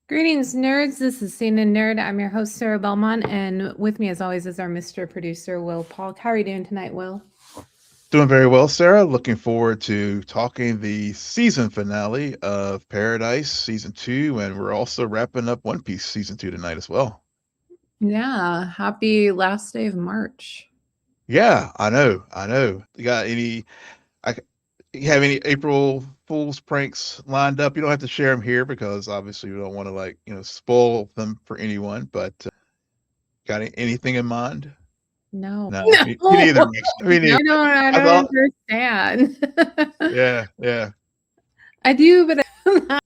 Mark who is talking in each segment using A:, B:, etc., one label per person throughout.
A: Greetings, nerds. This is Scene and Nerd. I'm your host, Sarah Belmont, and with me, as always, is our Mr. Producer, Will Paul. How are you doing tonight, Will?
B: Doing very well, Sarah. Looking forward to talking the season finale of Paradise season 2, and we're also wrapping up One Piece season 2 tonight as well.
A: Yeah, happy last day of March.
B: Yeah, I know, I know. You got any? I you have any April Fool's pranks lined up? You don't have to share them here because obviously we don't want to spoil them for anyone. But got anything in mind?
A: No.
B: No, me
A: No,
B: neither. Me
A: no,
B: neither.
A: I
B: I
A: don't
B: thought,
A: understand.
B: yeah.
A: I do, but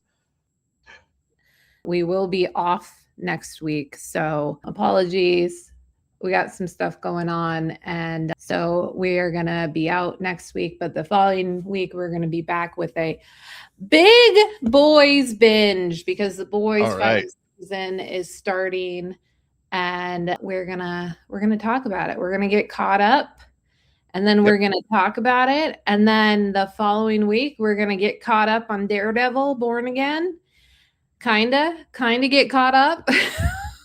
A: we will be off next week. So apologies. We got some stuff going on. And so we are going to be out next week. But the following week, we're going to be back with a big boys binge because the boys
B: All
A: final
B: right.
A: season is starting. And we're gonna talk about it. We're gonna get caught up and then
B: Yep.
A: we're gonna talk about it. And then the following week, we're gonna get caught up on Daredevil, Born Again. Kinda get caught up.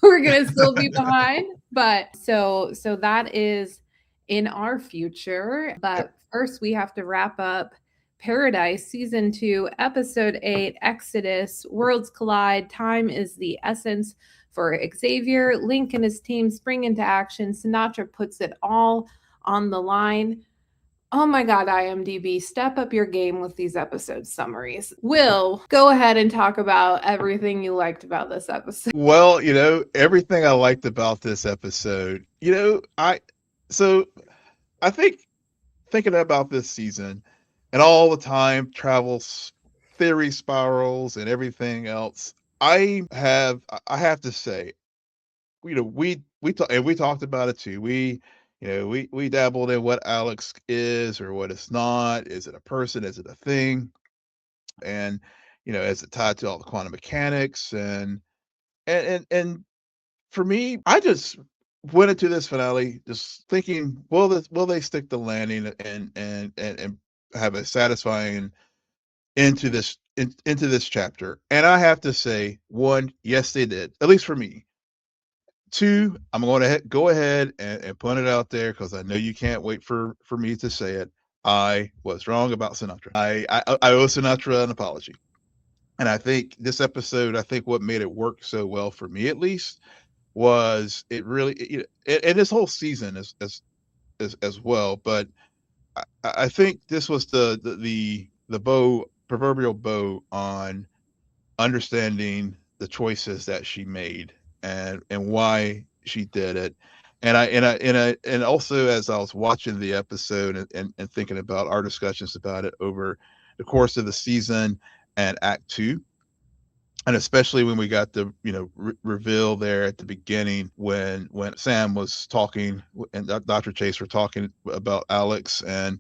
A: We're gonna still be behind, but so that is in our future.
B: Yep.
A: But first, we have to wrap up Paradise season 2, episode 8, Exodus. Worlds collide. Time is the essence for Xavier. Link and his team spring into action. Sinatra puts it all on the line. Oh my God, IMDb, step up your game with these episode summaries. Will, go ahead and talk about everything you liked about this episode.
B: Well, everything I liked about this episode, so I think thinking about this season and all the time travels, theory spirals and everything else, I have to say, we talked about it too. We dabbled in what Alex is or what it's not. Is it a person? Is it a thing? And is it tied to all the quantum mechanics and for me, I just went into this finale just thinking, will they stick the landing and have a satisfying into this chapter? And I have to say, one, yes, they did. At least for me. Two, I'm going to go ahead and put it out there because I know you can't wait for me to say it. I was wrong about Sinatra. I owe Sinatra an apology. And I think this episode, I think what made it work so well for me at least was it really and this whole season as well, but I think this was the proverbial bow on understanding the choices that she made and why she did it. And also as I was watching the episode and thinking about our discussions about it over the course of the season and act 2, and especially when we got the reveal there at the beginning when Sam was talking and Dr. Chase were talking about Alex and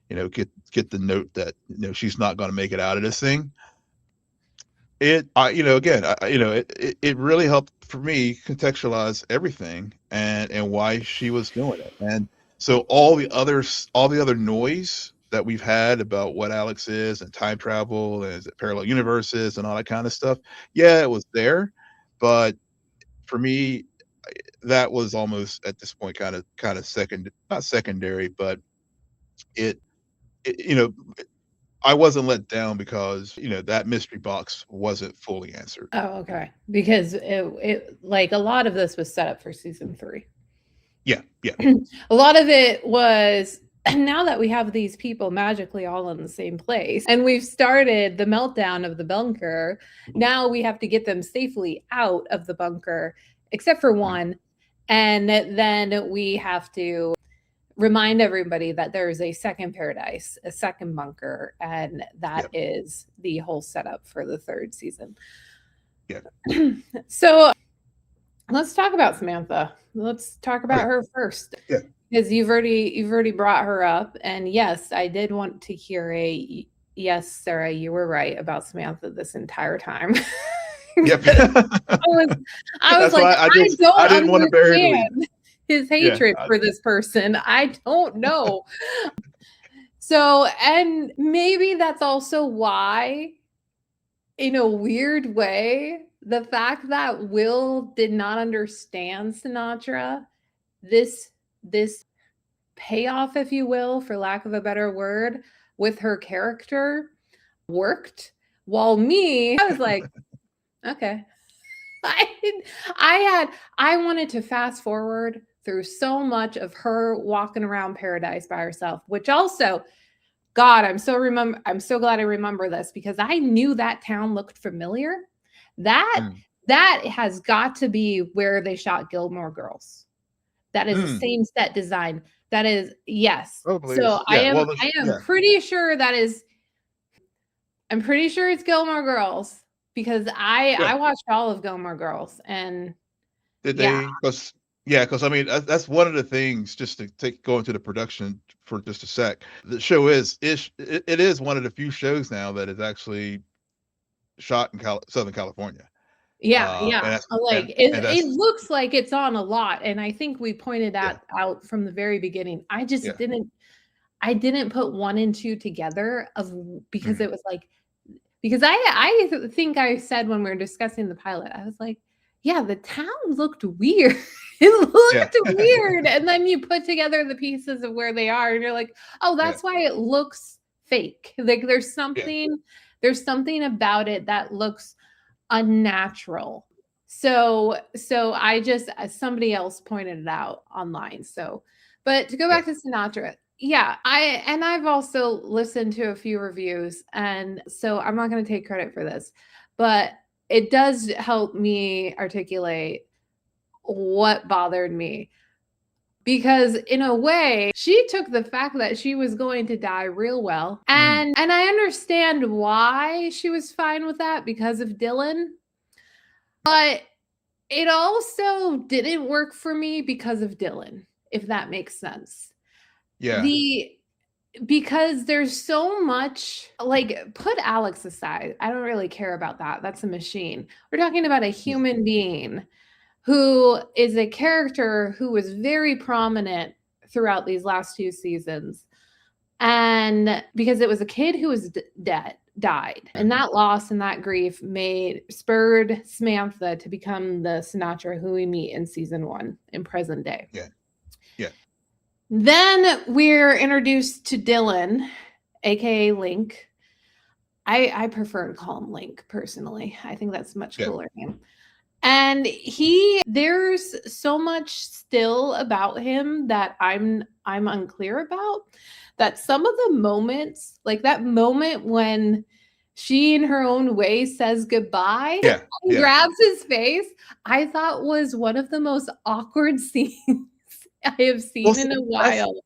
B: get the note that she's not going to make it out of this thing. It I again it really helped for me contextualize everything and why she was doing it. And so all the other noise that we've had about what Alex is and time travel and is it parallel universes and all that kind of stuff, yeah, it was there, but for me that was almost at this point kind of second, not secondary, but it, it you know I wasn't let down because that mystery box wasn't fully answered.
A: Oh, okay. Because it like a lot of this was set up for season 3.
B: Yeah.
A: A lot of it was now that we have these people magically all in the same place and we've started the meltdown of the bunker, now we have to get them safely out of the bunker, except for
B: Mhm.
A: one. And then we have to remind everybody that there is a second paradise, a second bunker, and that
B: Yeah.
A: is the whole setup for the third season.
B: Yeah.
A: So let's talk about Samantha. Let's talk about
B: Okay.
A: her first.
B: Yeah.
A: Because you've already brought her up. And yes, I did want to hear a yes, Sarah, you were right about Samantha this entire time.
B: Yep.
A: I was I was
B: That's
A: like,
B: why
A: I
B: I
A: don't
B: didn't want to bury the lead.
A: understand his
B: Yeah.
A: hatred for this person. I don't know. So, and maybe that's also why, in a weird way, the fact that Will did not understand Sinatra, this payoff, if you will, for lack of a better word, with her character worked. While me, I was like, okay. I I wanted to fast forward through so much of her walking around paradise by herself, which also, God, I'm so glad I remember this because I knew that town looked familiar. That
B: Mm.
A: that has got to be where they shot Gilmore Girls. That is the
B: Mm.
A: same set design. That is, yes.
B: Probably
A: So
B: is. Yeah. Well,
A: I am
B: yeah.
A: pretty sure that is, I'm pretty sure it's Gilmore Girls because
B: Yeah.
A: I watched all of Gilmore Girls and
B: Did
A: yeah.
B: they? Because yeah, because I mean that's one of the things. Just to go into the production for just a sec. The show it is one of the few shows now that is actually shot in Southern California.
A: Yeah, yeah.
B: And that's
A: Like
B: and
A: it
B: that's
A: looks like it's on a lot, and I think we pointed
B: yeah,
A: that out from the very beginning.
B: yeah.
A: I didn't put 1 and 2 together of because
B: Mhm.
A: it was like because I think I said when we were discussing the pilot, I was like, "Yeah, the town looked weird." It
B: Yeah.
A: looked weird, and then you put together the pieces of where they are, and you're like, "Oh,
B: Yeah.
A: that's why it looks fake." Like,
B: Yeah.
A: there's something about it that looks unnatural. So I just somebody else pointed it out online. So, but to go
B: Yeah.
A: back to Sinatra, yeah, I've also listened to a few reviews, and so I'm not going to take credit for this, but it does help me articulate what bothered me because in a way she took the fact that she was going to die real well,
B: Mhm.
A: and I understand why she was fine with that because of Dylan, but it also didn't work for me because of Dylan, if that makes sense.
B: Yeah.
A: The Because there's so much, like, put Alex aside. I don't really care about that. That's a machine. We're talking about a
B: Yeah.
A: human being who is a character who was very prominent throughout these last 2 seasons. And because it was a kid who was died, and
B: Mhm.
A: that loss and that grief made spurred Samantha to become the Sinatra who we meet in season 1 in present day.
B: Yeah. Yeah.
A: Then we're introduced to Dylan, aka Link. I prefer to call him Link personally. I think that's a much
B: Yeah.
A: cooler name. And there's so much still about him that I'm unclear about, that some of the moments, like that moment when she in her own way says goodbye
B: Yeah.
A: and
B: Yeah.
A: grabs his face, I thought was one of the most awkward scenes I have
B: Well,
A: seen
B: see,
A: in a
B: that's
A: while
B: yeah.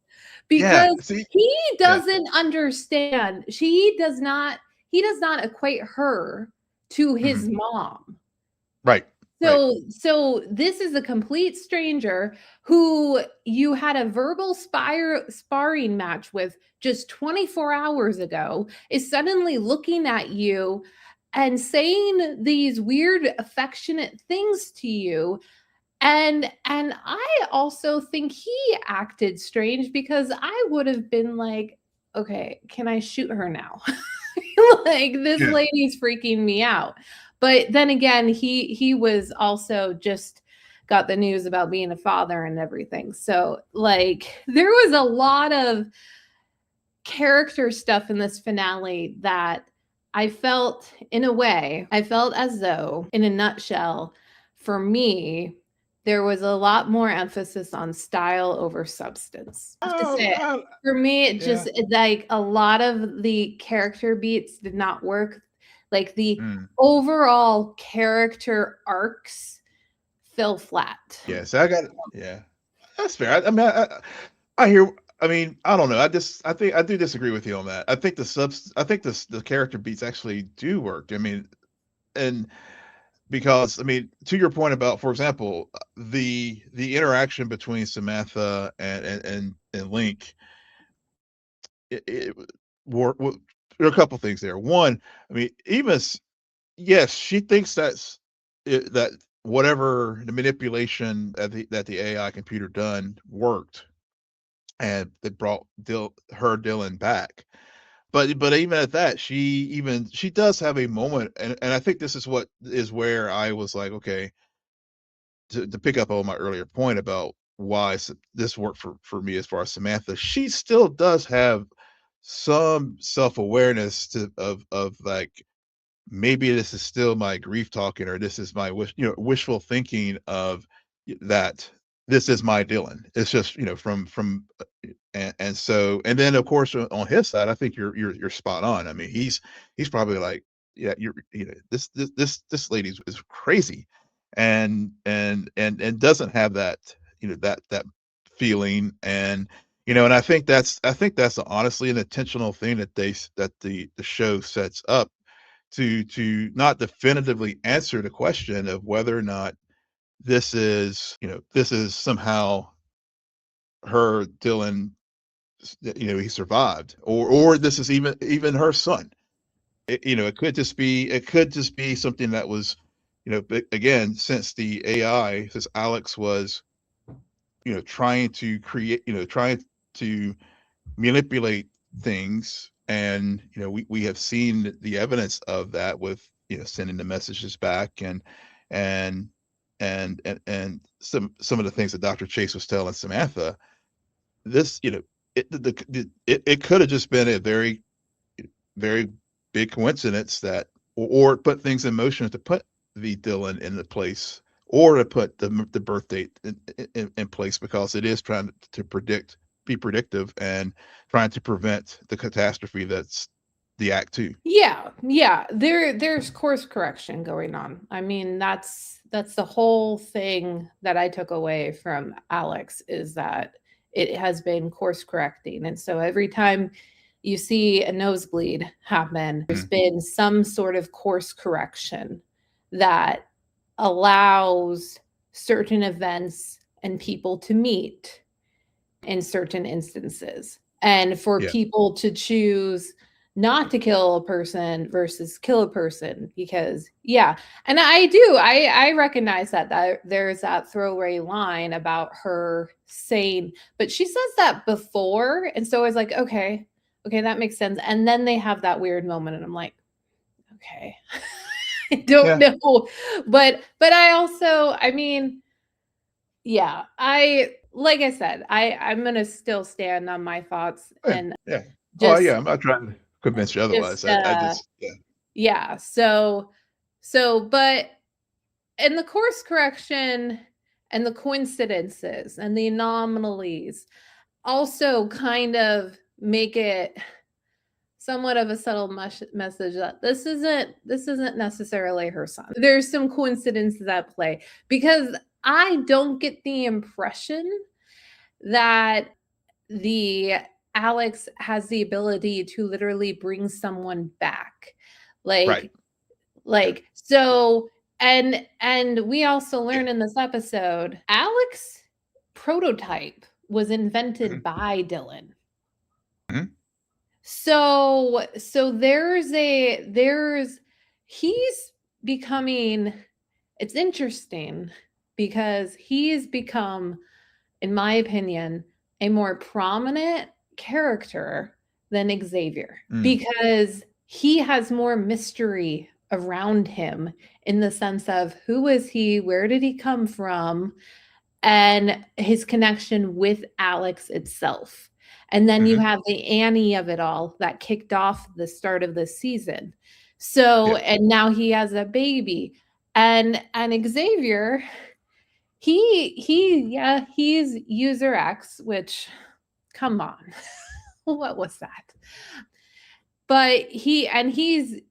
A: because
B: See,
A: he
B: yeah.
A: doesn't understand. He does not equate her to his
B: Mhm.
A: mom.
B: Right. Right.
A: So this is a complete stranger who you had a verbal sparring match with just 24 hours ago is suddenly looking at you and saying these weird affectionate things to you, and I also think he acted strange because I would have been like, okay, can I shoot her now? Like, this
B: Yeah.
A: lady's freaking me out. But then again, he was also just got the news about being a father and everything. So like there was a lot of character stuff in this finale that I felt, in a way, I felt as though, in a nutshell, for me, there was a lot more emphasis on style over substance. I have to
B: Oh,
A: say, for me, it
B: yeah.
A: just like a lot of the character beats did not work. Like the
B: Mm.
A: overall character arcs fell flat.
B: Yeah. So I got yeah. That's fair. I mean, I hear. I mean, I don't know. I think I do disagree with you on that. I think I think the character beats actually do work. I mean, and because I mean, to your point about, for example, the interaction between Samantha and Link, it there are a couple things there. One, I mean, yes, she thinks that whatever the manipulation that the AI computer done worked, and they brought Dylan back. but even at that, she does have a moment, and I think this is where I was like, okay, to pick up on my earlier point about why this worked for me as far as Samantha, she still does have some self-awareness of like, maybe this is still my grief talking, or this is my wishful thinking of that this is my Dylan. It's just, from and so, and then of course on his side, I think you're spot on. I mean, he's probably like, yeah, this lady is crazy, and doesn't have that, that feeling. And I think that's honestly an intentional thing that the show sets up to not definitively answer the question of whether or not this is somehow her Dylan, he survived, or this is even her son. It could just be something that was, but again, since Alex was, trying to manipulate things, and we have seen the evidence of that with, sending the messages back, and some of the things that Dr. Chase was telling Samantha. This, it could have just been a very, very big coincidence that, or put things in motion to put the Dylan in the place, or to put the birth date in place, because it is trying to be predictive, and trying to prevent the catastrophe that's the act two.
A: Yeah. There's course correction going on. I mean, that's the whole thing that I took away from Alex, is that it has been course correcting. And so every time you see a nosebleed happen, there's been some sort of course correction that allows certain events and people to meet in certain instances, and for
B: Yeah.
A: people to choose not to kill a person versus kill a person. Because and I recognize that there's that throwaway line about her saying, but she says that before, and so I was like, okay, that makes sense. And then they have that weird moment, and I'm like, okay, I don't
B: Yeah.
A: know. But I also, I mean, like I said, I'm gonna still stand on my thoughts,
B: Yeah.
A: and
B: Yeah. Oh
A: just
B: yeah, I'm not trying to convince you otherwise.
A: just
B: I just, yeah.
A: yeah. But and the course correction and the coincidences and the anomalies also kind of make it somewhat of a subtle message that this isn't necessarily her son. There's some coincidences at play, because I don't get the impression that the Alex has the ability to literally bring someone back.
B: Right.
A: Like
B: Yeah.
A: so, and we also learn in this episode, Alex prototype was invented
B: Mhm.
A: by Dylan.
B: Mhm.
A: So there's he's becoming, it's interesting, because he's become, in my opinion, a more prominent character than Xavier,
B: Mm.
A: because he has more mystery around him, in the sense of who is he, where did he come from, and his connection with Alex itself. And then you
B: Mhm.
A: have the Annie of it all that kicked off the start of the season. So,
B: Yeah.
A: and now he has a baby. And Xavier, he's user X, which, come on. What was that? But he's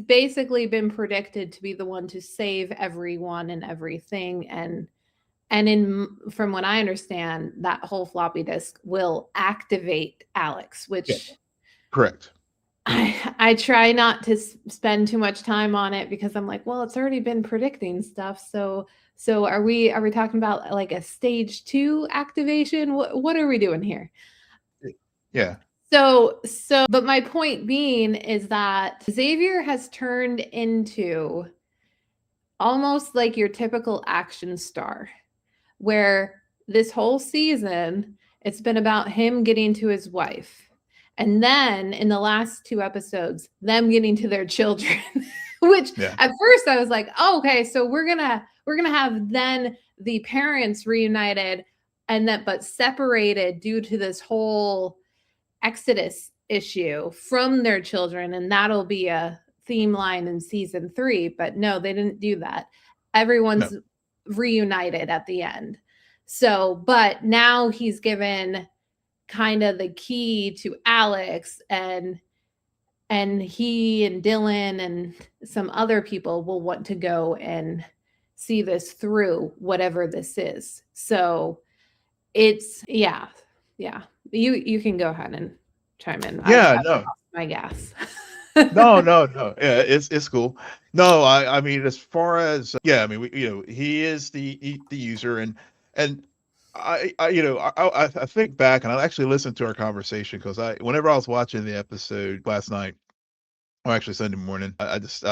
A: basically been predicted to be the one to save everyone and everything. And from what I understand, that whole floppy disk will activate Alex,
B: Yeah.
A: which
B: Correct.
A: I try not to spend too much time on it, because I'm like, well, it's already been predicting stuff. So are we talking about like a stage 2 activation? What are we doing here?
B: Yeah.
A: But my point being is that Xavier has turned into almost like your typical action star, where this whole season it's been about him getting to his wife, And then in the last two episodes, them getting to their children, which
B: Yeah.
A: at first I was like, oh, okay, so we're gonna have then the parents reunited and that but separated due to this whole Exodus issue from their children, and that'll be a theme line in season 3. But no, they didn't do that.
B: No.
A: Everyone's reunited at the end. So, but now he's given kind of the key to Alex, and he and Dylan and some other people will want to go and see this through, whatever this is. So it's yeah. You can go ahead and chime in. I've
B: Yeah,
A: lost
B: no.
A: my gas.
B: No. Yeah, it's cool. No, I mean, as far as yeah, I mean, he is the user, and I think back and I actually listened to our conversation because whenever I was watching the episode last night, or actually Sunday morning, I ended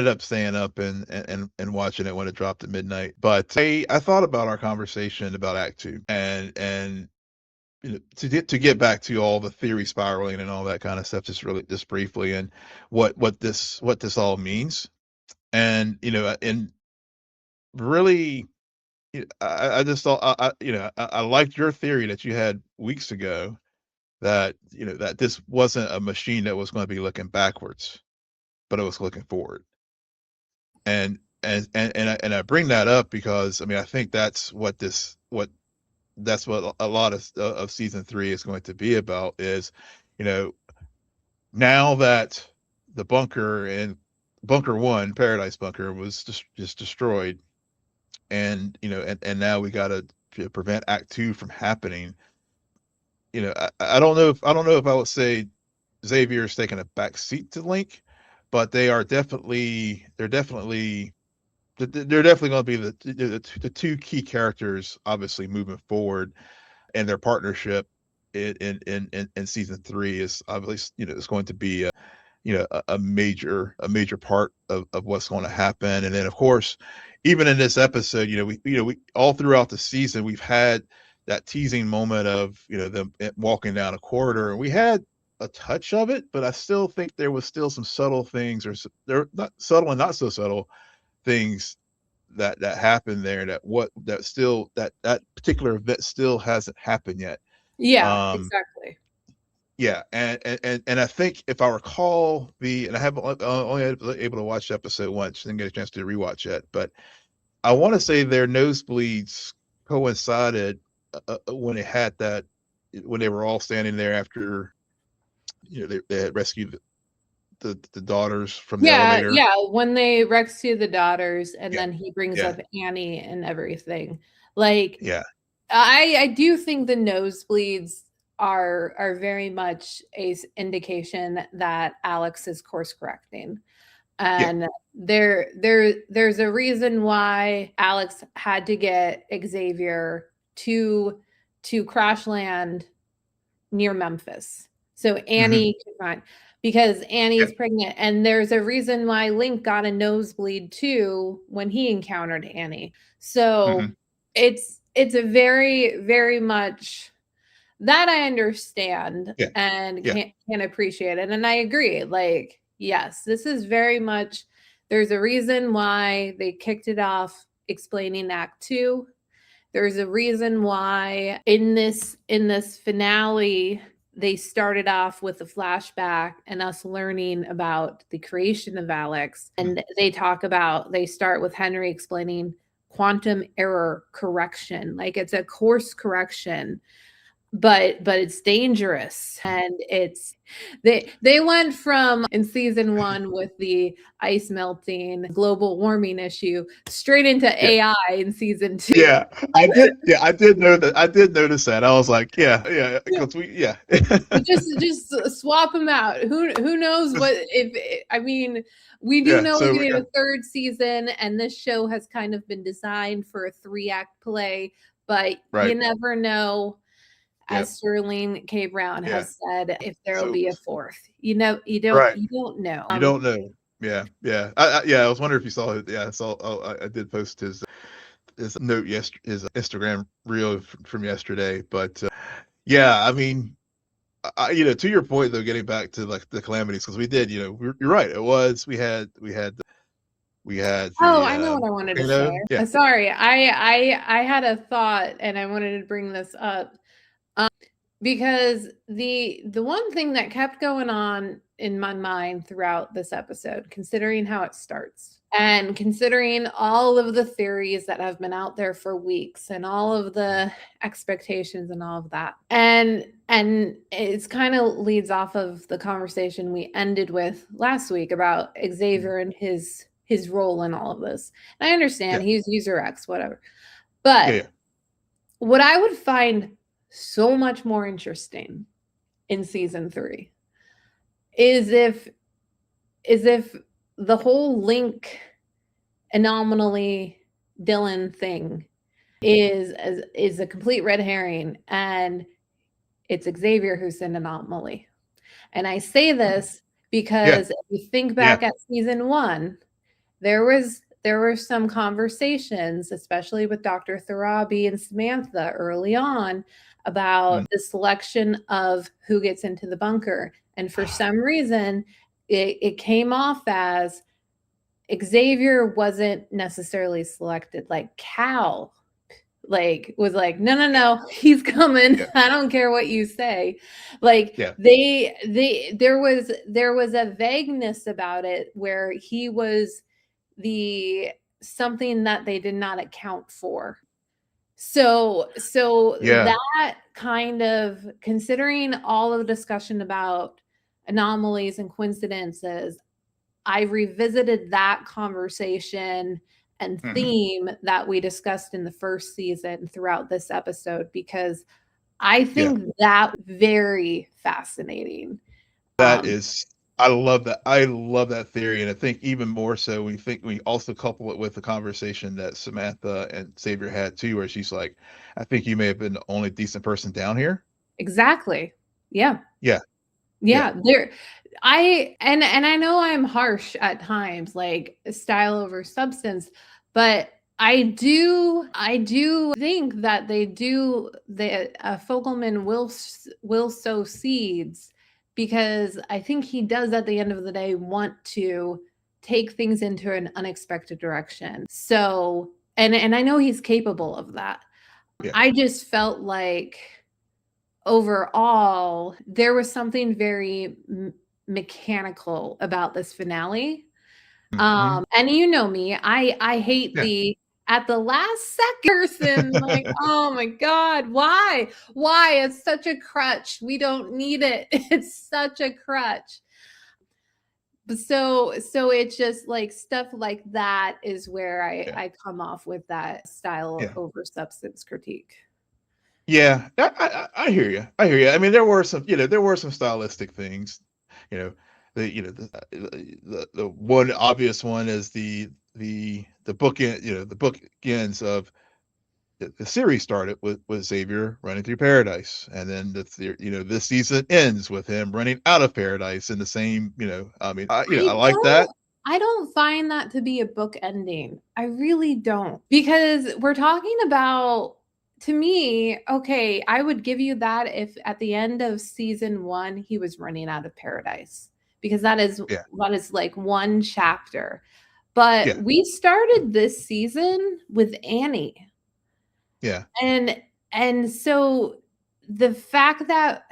B: up staying up and watching it when it dropped at midnight. But I thought about our conversation about Act Two, and to get back to all the theory spiraling and all that kind of stuff, just briefly, and what this all means, and and really, I just thought I liked your theory that you had weeks ago, that that this wasn't a machine that was going to be looking backwards, but it was looking forward, and I bring that up because I mean I think that's what a lot of season 3 is going to be about, is you know now that the bunker in bunker 1, Paradise Bunker, was just destroyed, and now we got to prevent Act 2 from happening. I don't know if I would say Xavier is taking a back seat to Link, but they're definitely going to be the two key characters, obviously, moving forward, and their partnership in season 3 is obviously is going to be a major part of what's going to happen. And then of course, even in this episode, we all throughout the season we've had that teasing moment of them walking down a corridor, and we had a touch of it, but I still think there was still some subtle things, or they're not subtle and not so subtle things that happened there, that particular event still hasn't happened yet.
A: Yeah,
B: um
A: exactly.
B: yeah, and I think if I recall and I haven't only been able to watch episode once, didn't get a chance to rewatch it, but I want to say their nosebleeds coincided when it had that when they were all standing there after they had rescued the daughters from the
A: Yeah,
B: elevator.
A: yeah, when they rescue the daughters and
B: Yeah,
A: then he brings
B: yeah,
A: up Annie and everything. Like,
B: yeah,
A: I do think the nosebleeds are very much indication that Alex is course correcting.
B: yeah.
A: And there's a reason why Alex had to get Xavier to crash land near Memphis. So
B: Hmm.
A: Annie can find, because
B: Yeah.
A: Annie's pregnant, and there's a reason why Link got a nosebleed too when he encountered Annie. So
B: Hmm.
A: it's a very, very much that I understand
B: Yeah.
A: and
B: Yeah.
A: can appreciate it. And I agree. Like, yes, this is very much, there's a reason why they kicked it off explaining Act Two. There's a reason why in this finale they started off with a flashback and us learning about the creation of Alex.
B: Mhm.
A: And they start with Henry explaining quantum error correction. Like, it's a course correction, but it's dangerous, and it's they went from in season 1 with the ice melting global warming issue straight into
B: Yeah.
A: AI in season 2.
B: Yeah, I did. Yeah, I did know that. I did notice that. I was like, yeah, because yeah,
A: Just swap them out. Who knows what if I mean, we do
B: yeah.
A: know we're
B: So
A: getting
B: yeah,
A: a third season, and this show has kind of been designed for a 3-act play, but you
B: right.
A: never know.
B: Yeah,
A: As Sterling K. Brown
B: yeah.
A: has said, if there will
B: So
A: be a fourth. You know,
B: right,
A: you don't know.
B: you don't know. Yeah, yeah. Yeah, I was wondering if you saw it. Yeah, I saw. Oh, I did post his note his Instagram reel from yesterday. But yeah, I mean, to your point though, getting back to like the calamities, because we did, you're right. It was we had
A: Oh,
B: the
A: I know what I wanted to say.
B: volcano. Yeah,
A: Sorry, I had a thought and I wanted to bring this up because the one thing that kept going on in my mind throughout this episode, considering how it starts and considering all of the theories that have been out there for weeks and all of the expectations and all of that, and it's kind of leads off of the conversation we ended with last week about Xavier and his role in all of this. And I understand
B: yeah,
A: he's user X, whatever, but
B: yeah,
A: what I would find so much more interesting in season 3 is if the whole Link Anomaly Dylan thing is a complete red herring and it's Xavier who's an anomaly. And I say this
B: yeah,
A: because if you think
B: yeah,
A: back at season 1, there were some conversations, especially with Dr. Tharabi and Samantha early on, about
B: mm,
A: the selection of who gets into the bunker. And for some reason, it came off as Xavier wasn't necessarily selected. Like Cal, like was like, no, he's coming.
B: yeah,
A: I don't care what you say. Like
B: yeah,
A: there was a vagueness about it where he was the something that they did not account for. So
B: yeah,
A: that kind of, considering all of the discussion about anomalies and coincidences, I revisited that conversation and
B: mhm,
A: theme that we discussed in the first season throughout this episode because I
B: yeah.
A: think that very fascinating.
B: That
A: Um,
B: is, I love that. I love that theory, and I think even more so we also couple it with the conversation that Samantha and Xavier had too, where she's like, "I think you may have been the only decent person down here."
A: exactly. Yeah.
B: Yeah, yeah,
A: Yeah, there and I know I'm harsh at times, like style over substance, but I do think that the Fogelman will sow seeds because I think he does at the end of the day want to take things into an unexpected direction. So, and I know he's capable of that.
B: yeah.
A: I just felt like overall, there was something very mechanical about this finale.
B: Mhm.
A: And you know me, I hate
B: Yeah.
A: the at the last second person, like, oh my God, why? Why? It's such a crutch. We don't need it. It's such a crutch. But so it's just like stuff like that is where
B: Yeah,
A: I come off with that style
B: yeah.
A: over substance critique.
B: Yeah, I hear you. I hear you. I mean, there were some stylistic things. You know, the one obvious one is the bookend. The bookends of the series started with Xavier running through paradise, and then this season ends with him running out of paradise in the same. I mean, I
A: I
B: like that.
A: don't I don't find that to be a book ending. I really don't. Because we're talking about, to me, okay, I would give you that if at the end of season 1 he was running out of paradise because
B: Yeah,
A: that is like one chapter. But
B: yeah,
A: we started this season with Annie.
B: yeah,
A: And so the fact that,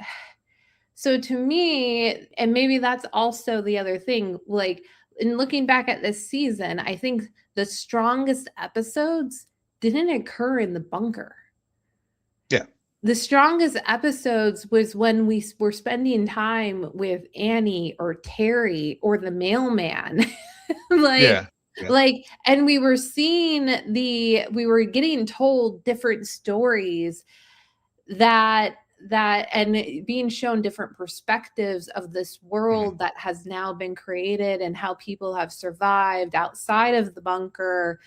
A: so to me, and maybe that's also the other thing, like in looking back at this season, I think the strongest episodes didn't occur in the bunker.
B: yeah,
A: The strongest episodes was when we were spending time with Annie or Terry or the mailman. like
B: yeah, yeah,
A: and we were seeing we were getting told different stories that and being shown different perspectives of this
B: mhm,
A: world that has now been created and how people have survived outside of the bunker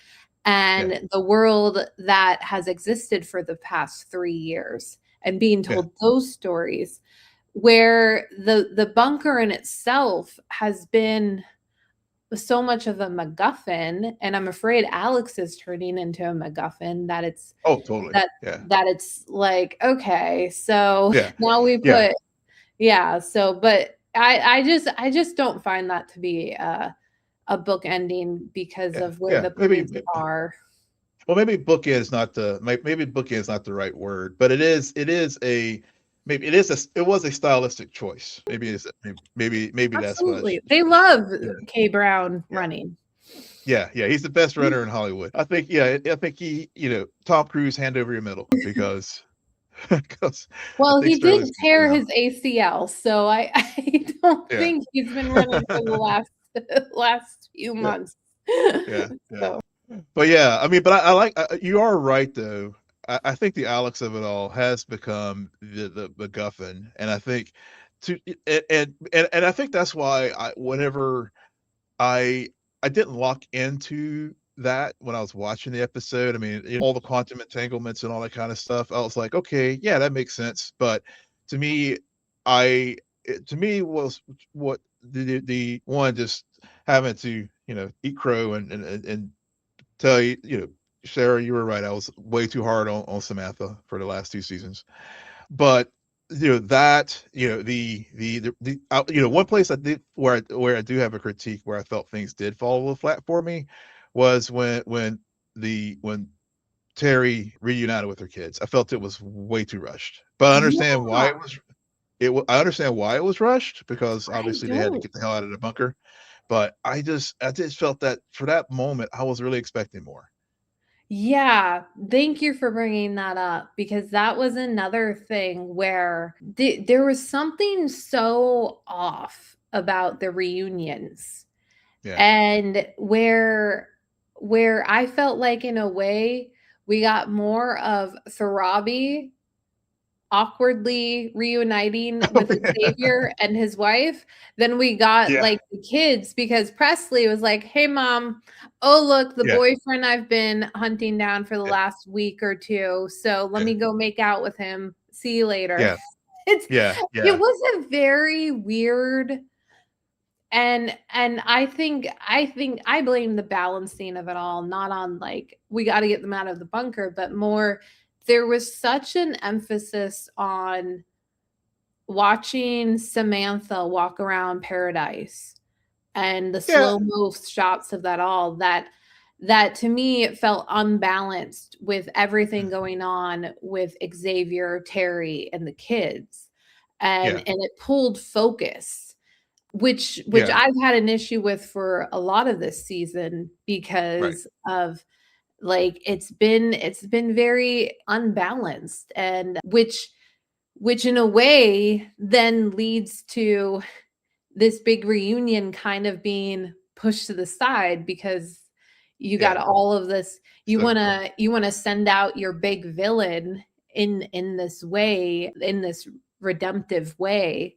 B: yeah,
A: and the world that has existed for the past 3 years and being
B: yeah,
A: told those stories where the bunker in itself has been so much of a MacGuffin, and I'm afraid Alex is turning into a MacGuffin that
B: oh, totally.
A: that
B: Yeah,
A: it's like, okay, so
B: yeah,
A: now we
B: yeah,
A: put Yeah, so but I just don't find that to be a book ending because
B: Yeah,
A: of where
B: yeah,
A: the
B: maybe.
A: points are.
B: Well, maybe bookend is not the maybe bookend is not the right word, but it is a maybe it was a stylistic choice. Maybe that's what I
A: Absolutely.
B: should
A: They
B: say.
A: love
B: Yeah,
A: K Brown
B: yeah,
A: running.
B: yeah. He's the best runner in Hollywood. I think. Yeah, I think Tom Cruise hand over your medal because because I
A: Well,
B: think
A: he did
B: Sterling's good
A: tear
B: now.
A: his ACL, so I don't
B: Yeah,
A: think he's been running for the last few
B: yeah,
A: months.
B: yeah, yeah.
A: So,
B: But yeah, I mean, but I like you are right though. I think the Alex of it all has become the MacGuffin, and I think to and I think that's why whenever I I didn't lock into that when I was watching the episode. I mean, all the quantum entanglements and all that kind of stuff. I was like, okay, yeah, that makes sense. But to me, to me was what the one just having to eat crow and tell you, Sarah, you were right. I was way too hard on Samantha for the last two seasons. But that one place I did where I do have a critique where I felt things did fall a little flat for me was when Terry reunited with her kids. I felt it was way too rushed. But I understand why
A: yeah,
B: I understand why it was rushed because
A: I
B: obviously they had to
A: don't.
B: get the hell out of the bunker. But I just felt that for that moment I was really expecting more.
A: Yeah, thank you for bringing that up because that was another thing where there was something so off about the reunions
B: Yeah.
A: and where I felt like in a way we got more of Sarabi awkwardly reuniting with Xavier and his wife than we got
B: Yeah.
A: like the kids because Presley was like, "Hey mom, oh look, the
B: Yeah.
A: boyfriend I've been hunting down for the
B: Yeah.
A: last week or two. So let
B: Yeah.
A: me go make out with him. See you later."
B: Yeah.
A: It's
B: Yeah.
A: it
B: Yeah.
A: was a very weird and I think I blame the balancing of it all not on like we got to get them out of the bunker, but more there was such an emphasis on watching Samantha walk around paradise and the
B: Yeah.
A: slow-mo shots of that all that to me it felt unbalanced with everything
B: Mm.
A: going on with Xavier, Terry, and the kids.
B: Yeah.
A: And it pulled focus, which
B: Yeah.
A: I've had an issue with for a lot of this season
B: Right.
A: because of like it's been very unbalanced and which in a way then leads to this big reunion kind of being pushed to the side because you got
B: Yeah.
A: all of this
B: So
A: you want to send out your big villain in this way in this redemptive way,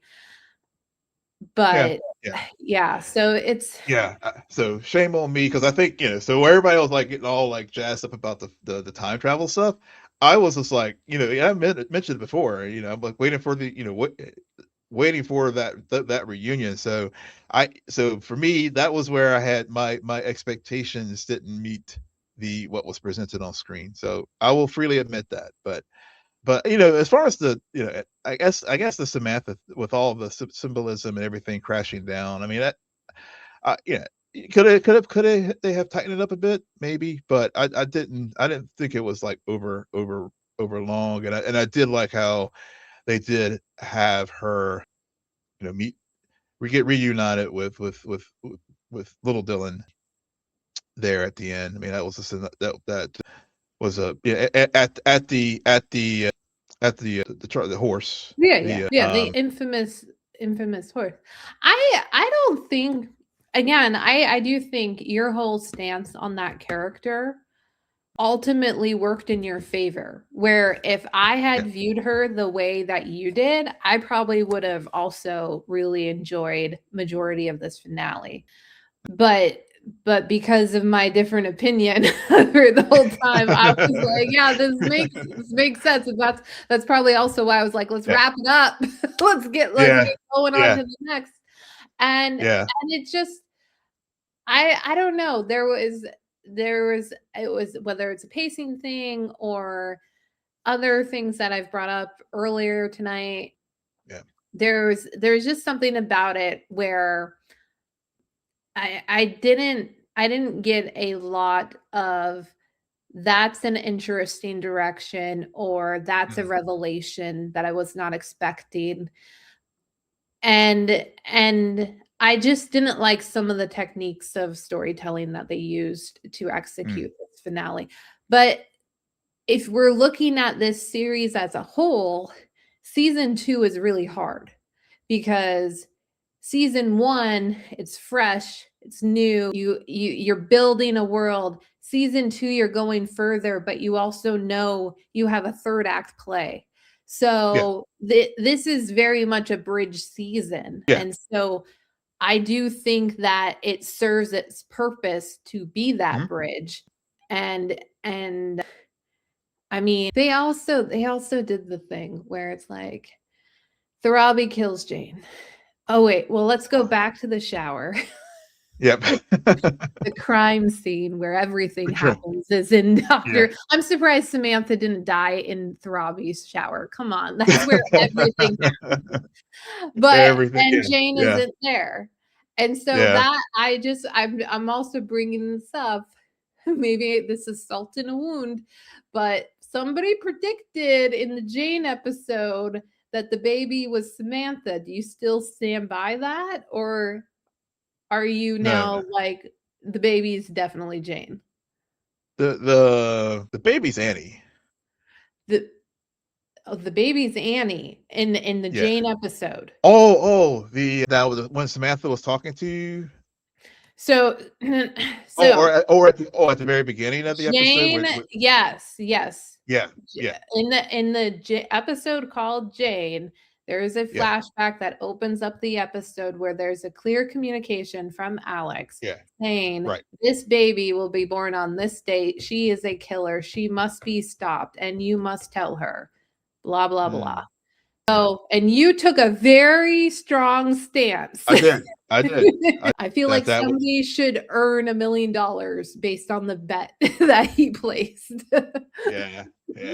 B: yeah.
A: but
B: Yeah.
A: yeah, so it's
B: Yeah. So shame on me because I think so everybody was like getting all like jazzed up about the time travel stuff. I was just like, yeah, mentioned it before. I'm like waiting for waiting for that reunion. So for me, that was where I had my expectations didn't meet the what was presented on screen. So I will freely admit that. But as far as I guess the Samantha with all the symbolism and everything crashing down. I mean that yeah, could have they have tightened it up a bit maybe, but I didn't think it was like over long, and I did like how they did have her meet we get reunited with little Dylan there at the end. I mean that was just that was a yeah at the horse
A: yeah, yeah,
B: the
A: yeah, the infamous horse. I don't think again, I do think your whole stance on that character ultimately worked in your favor. Where if I
B: yeah
A: had viewed her the way that you did, I probably would have also really enjoyed majority of this finale. But but because of my different opinion for the whole time, I was like, yeah, this makes sense. And that's probably also why I was like, let's
B: yeah
A: wrap it up. Let's
B: yeah
A: get going on
B: yeah
A: to the next. And
B: yeah
A: it's just I don't know. There was it was whether it's a pacing thing or other things that I've brought up earlier tonight.
B: yeah
A: there's just something about it where I didn't get a lot of that's an interesting direction or that's a
B: Mm,
A: revelation that I was not expecting. And I just didn't like some of the techniques of storytelling that they used to
B: mm,
A: execute this finale. But if we're looking at this series as a whole, season 2 is really hard because season 1, it's fresh, it's new. You're building a world. Season 2, you're going further, but you also know you have a third act play.
B: yeah,
A: So this is very much a bridge season.
B: yeah,
A: And so I do think that it serves its purpose to be that
B: mhm,
A: bridge. And I mean, they also did the thing where it's like Tharabi kills Jane. Oh wait, well let's go back to the shower.
B: yep.
A: The crime scene where everything
B: For sure.
A: happens is in
B: Yeah.
A: Doctor. I'm surprised Samantha didn't die in Tharabi's shower. Come on, that's where everything happens. But
B: Everything,
A: and
B: yeah,
A: Jane
B: yeah,
A: isn't there. And so
B: yeah.
A: that I'm also bringing this up. Maybe this is salt in a wound, but somebody predicted in the Jane episode that the baby was Samantha. Do you still stand by that, or are you
B: No,
A: now
B: no.
A: like the baby's definitely Jane?
B: The baby's Annie.
A: The the baby's Annie in the
B: Yeah.
A: Jane episode.
B: That was when Samantha was talking to you?
A: So
B: Oh,
A: so
B: at the very beginning of the episode
A: Jane,
B: with
A: yes, yes.
B: yeah, yeah,
A: In the episode called Jane, there is a
B: yeah,
A: flashback that opens up the episode where there's a clear communication from Alex
B: yeah,
A: saying,
B: right,
A: "This baby will be born on this date. She is a killer. She must be stopped, and you must tell her." Blah blah blah.
B: mm, mm.
A: So, and you took a very strong stance.
B: I did, I did.
A: I feel like
B: That was
A: somebody should earn $1 million based on the bet that he placed.
B: yeah, yeah.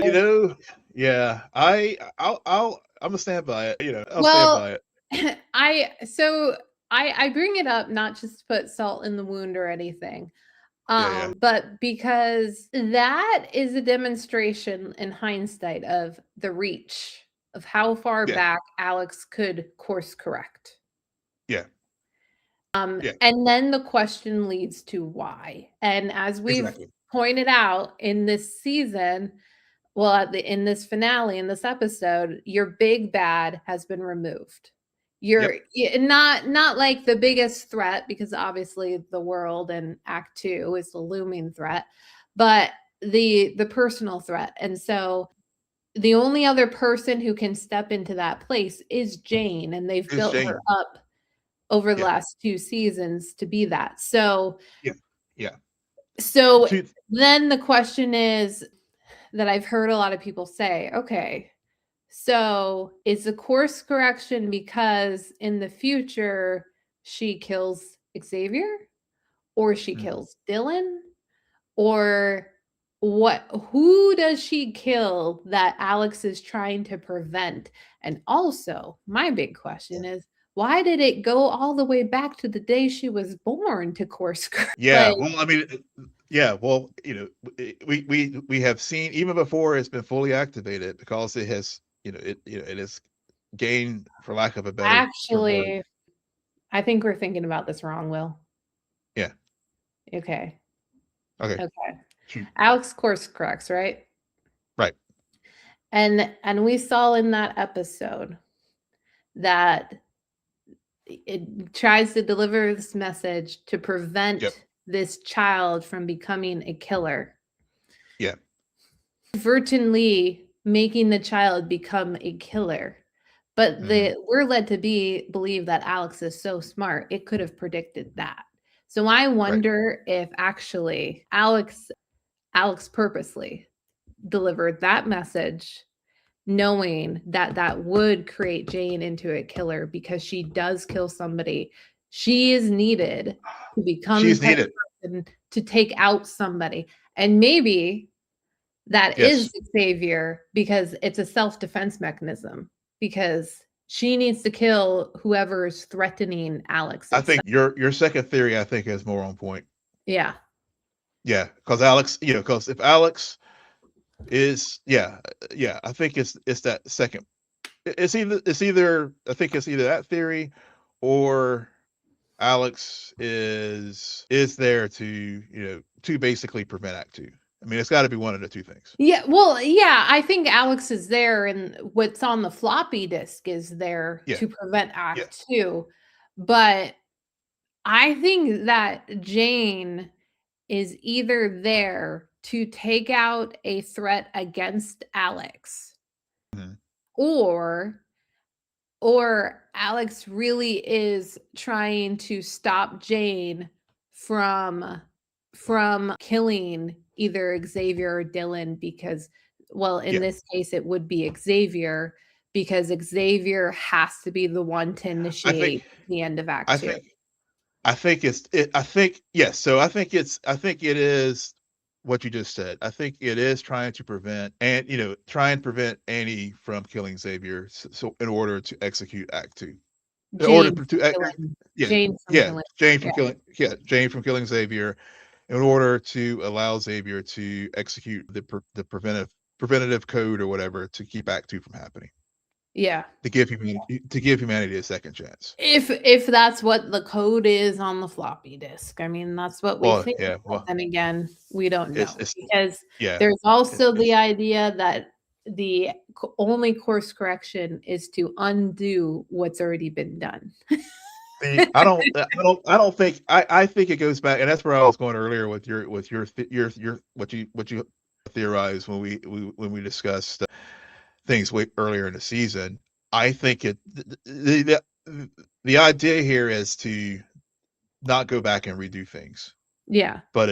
B: You know, yeah, Imma stand by it, I'll stand
A: Well,
B: by it.
A: I bring it up not just to put salt in the wound or anything,
B: Yeah, yeah,
A: but because that is a demonstration in hindsight of the reach of how far
B: yeah,
A: back Alex could course correct.
B: yeah, yeah,
A: And then the question leads to why. And as we've
B: exactly.
A: pointed out in this season, well, in this finale, in this episode, your big bad has been removed.
B: Yep,
A: Not like the biggest threat, because obviously the world in Act 2 is the looming threat, but the personal threat. And so the only other person who can step into that place is Jane, and they've
B: it's
A: built her
B: Jane.
A: up over the
B: Yeah,
A: last 2 seasons to be that. So
B: yeah, yeah.
A: so
B: To
A: then the question is that I've heard a lot of people say, okay, so is the course correction because in the future she kills Xavier or she
B: mm,
A: kills Dylan or what who does she kill that Alex is trying to prevent? And also, my big
B: yeah.
A: question is why did it go all the way back to the day she was born to course correct?
B: Yeah,
A: Like
B: well, I mean, yeah, well, we have seen even before it's been fully activated because it has, it has gained, for lack of a better term, word.
A: actually, I think we're thinking about this wrong, Will.
B: Yeah.
A: Okay.
B: Okay.
A: Okay.
B: Shoot.
A: Alex course corrects, right?
B: Right.
A: And we saw in that episode that it tries to deliver this message to
B: Yep.
A: prevent this child from becoming a killer,
B: Yeah.
A: inadvertently making the child become a killer. But
B: Mhm.
A: we're led to believe that Alex is so smart, it could have predicted that. So I
B: Right.
A: wonder if actually Alex purposely delivered that message knowing that that would create Jane into a killer because she does kill somebody. She is needed to become the
B: She's
A: type
B: needed.
A: of person to take out somebody. And maybe that is
B: Yes.
A: Xavier because it's a self-defense mechanism because She needs to kill whoever is threatening Alex.
B: I
A: It's
B: think your second theory, I think, is more on point.
A: yeah.
B: Yeah, because Alex, because if Alex is, yeah, I think it's that second. It's either I think it's either that theory, or Alex is there to to basically prevent Act Two. I mean, it's got to be one of the two things.
A: Yeah, well, yeah, I think Alex is there, and what's on the floppy disk is there
B: Yeah,
A: to prevent
B: yeah,
A: Act Two. But I think that Jane is either there to take out a threat against Alex,
B: mhm.
A: or or Alex really is trying to stop Jane from killing either Xavier or Dylan, because, well, in
B: Yeah.
A: this case it would be Xavier, because Xavier has to be the one to
B: I think
A: initiate the end of
B: I
A: Act 2.
B: think I think I think yes. So I think it is what you just said. I think it is trying to prevent and try and prevent Annie from killing Xavier. So in order to execute Act Two, in order
A: Jane
B: to
A: killing
B: yeah,
A: Jane from
B: yeah,
A: killing. Yeah.
B: Jane from killing Xavier, in order to allow Xavier to execute the preventative code or whatever to keep Act Two from happening,
A: Yeah.
B: to give humanity a second chance.
A: If that's what the code is on the floppy disk. I mean, that's what we
B: Well,
A: think,
B: yeah,
A: but
B: well,
A: then again, we don't know,
B: it's
A: because
B: yeah,
A: there's also the
B: it's
A: idea that the only course correction is to undo what's already been done.
B: see, I don't think I think it goes back, and that's where I was going earlier with your what you theorized when when we discussed things way earlier in the season. I think the idea here is to not go back and redo things,
A: Yeah.
B: but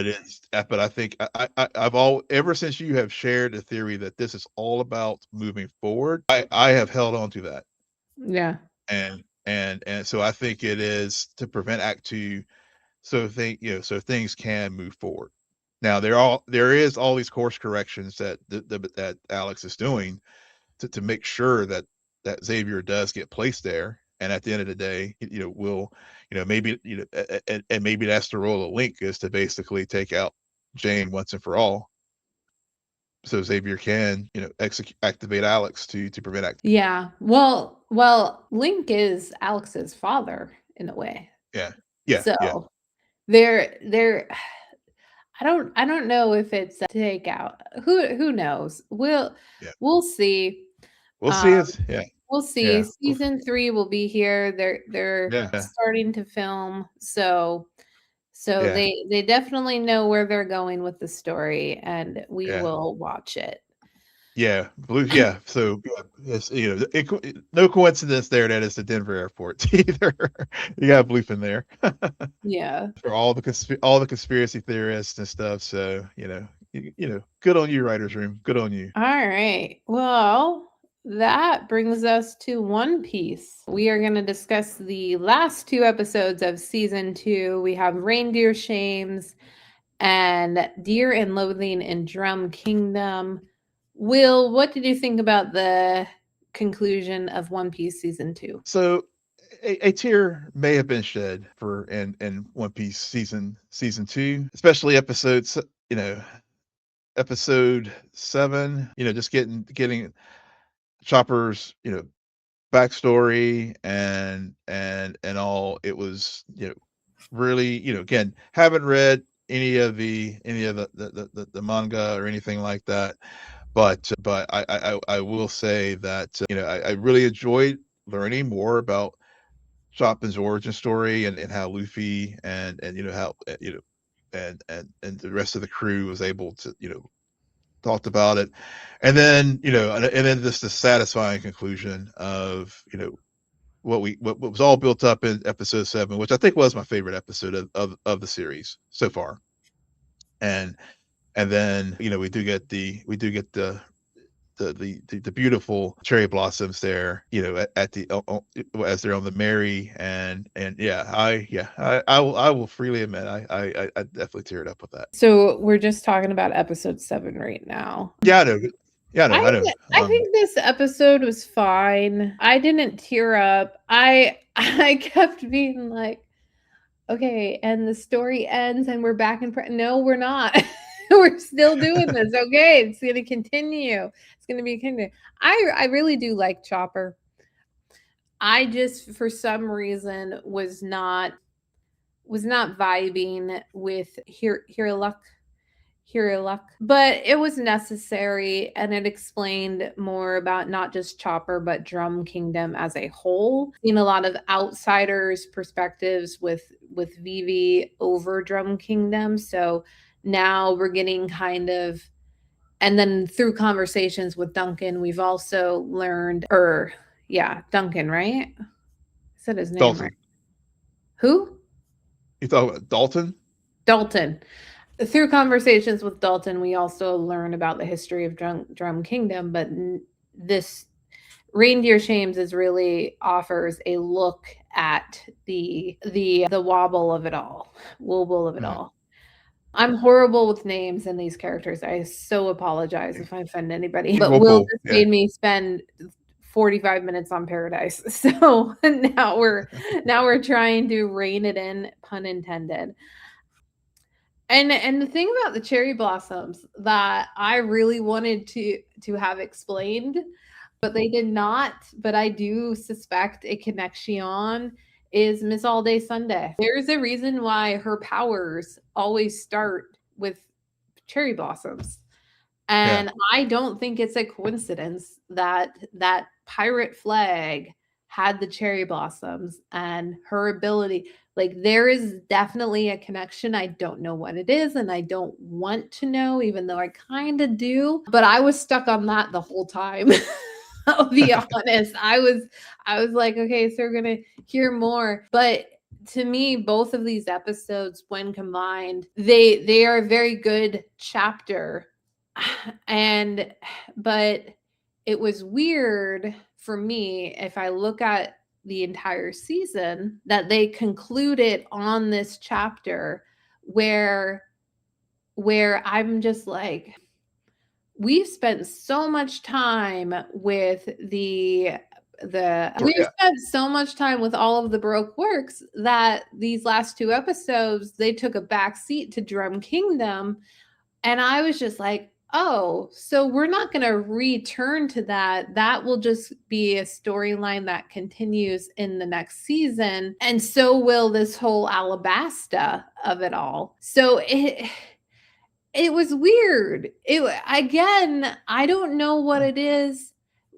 B: but I think I've all ever since you have shared the theory that this is all about moving forward. I have held on to that,
A: Yeah.
B: and so I think it is to prevent Act Two, so things can move forward. Now there is all these course corrections that Alex is doing to make sure that Xavier does get placed there. And at the end of the day, we'll, maybe, and maybe that's the role of Link, is to basically take out Jane once and for all, so Xavier can, activate Alex to prevent Act.
A: Yeah. Well, Link is Alex's father in a way.
B: Yeah, yeah, yeah,
A: So they're I don't know if it's a takeout. Who knows?
B: yeah.
A: We'll see.
B: We'll
A: Um,
B: see. It's yeah,
A: we'll see.
B: yeah,
A: Season 3 will be here. They're
B: yeah,
A: starting to film, so
B: yeah,
A: they definitely know where they're going with the story, and we
B: yeah.
A: will watch it.
B: Yeah, blue. Yeah, so yeah, yes, no coincidence there that it's the Denver airport either. You got Bluth in there.
A: Yeah.
B: For all the conspiracy theorists and stuff. So good on you, writers' room. Good on you.
A: All right. Well, that brings us to One Piece. We are going to discuss the last 2 episodes of season 2. We have Reindeer Shames and Deer and Loathing in Drum Kingdom. Will, what did you think about the conclusion of One Piece season 2?
B: So a tear may have been shed for in One Piece season 2, especially you know episode 7. Just getting Chopper's backstory and all. It was really, again, haven't read any of the manga or anything like that, but I will say that I really enjoyed learning more about Chopin's origin story, and how Luffy and how and the rest of the crew was able to talked about it, and then just the satisfying conclusion of what was all built up in episode 7, which I think was my favorite episode of the series so far. And then we do get the beautiful cherry blossoms there, at the as they're on the Mary, and I will freely admit I definitely teared up with that.
A: So we're just talking about episode 7 right now.
B: Yeah, I know. Yeah,
A: I
B: I know.
A: I think this episode was fine. I didn't tear up. I kept being like, okay, and the story ends and we're back in no, we're not. We're still doing this. Okay, it's going to continue. It's going to be continue. I really do like Chopper. I just for some reason was not vibing with Here Luck, but it was necessary and it explained more about not just Chopper but Drum Kingdom as a whole. Seen a lot of outsiders' perspectives with Vivi over Drum Kingdom, so now we're getting kind of, and then through conversations with Duncan, we've also learned, or yeah, Duncan, right? I said his name right.
B: Dalton.
A: Who?
B: You thought about Dalton?
A: Dalton. Through conversations with Dalton, we also learn about the history of Drum Kingdom, but this Reindeer Shames is really offers a look at the wobble of it all, wobble of it
B: Right.
A: all. I'm horrible with names and these characters. I so apologize if I offend anybody. But
B: King
A: Will
B: Walpole.
A: just
B: Yeah.
A: made me spend 45 minutes on Paradise. So now we're trying to rein it in, pun intended. And the thing about the cherry blossoms that I really wanted to have explained, but they did not, but I do suspect a connection, is Miss All Day Sunday. There's a reason why her powers always start with cherry blossoms.
B: Yeah.
A: And I don't think it's a coincidence that that pirate flag had the cherry blossoms and her ability. Like, there is definitely a connection. I don't know what it is, and I don't want to know, even though I kind of do. But I was stuck on that the whole time. I'll be honest. I was like, okay, so we're gonna hear more. But to me, both of these episodes, when combined, they are a very good chapter. And but it was weird for me, if I look at the entire season, that they concluded on this chapter where I'm just like, we've spent so much time with we've
B: Yeah.
A: spent so much time with all of the Baroque works that these last two episodes they took a back seat to Drum Kingdom. And I was just like, oh, so we're not going to return to that. That will just be a storyline that continues in the next season. And so will this whole Alabasta of it all. So it was weird. Again, I don't know what it is.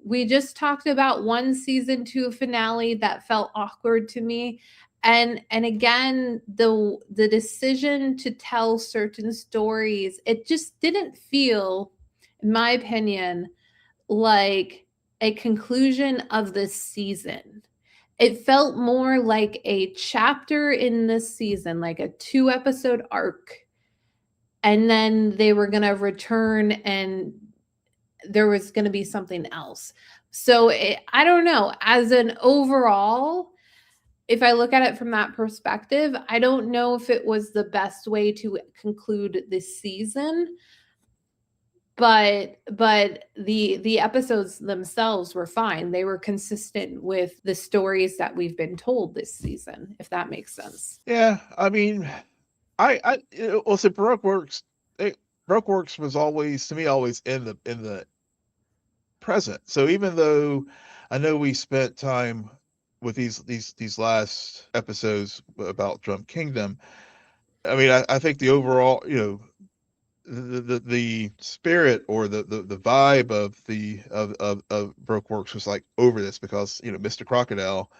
A: We just talked about one season 2 finale that felt awkward to me. And again, the decision to tell certain stories, it just didn't feel, in my opinion, like a conclusion of this season. It felt more like a chapter in this season, like a 2-episode arc, and then they were going to return and there was going to be something else. So I don't know, as an overall, if I look at it from that perspective, I don't know if it was the best way to conclude this season, but the episodes themselves were fine. They were consistent with the stories that we've been told this season, if that makes sense.
B: Yeah. I mean, well, so Baroque Works, Baroque Works was always, to me, always in the present. So even though I know we spent time with these last episodes about Drum Kingdom, I mean, I think the overall, the spirit or the vibe of of Baroque Works was like over this because Mr. Crocodile,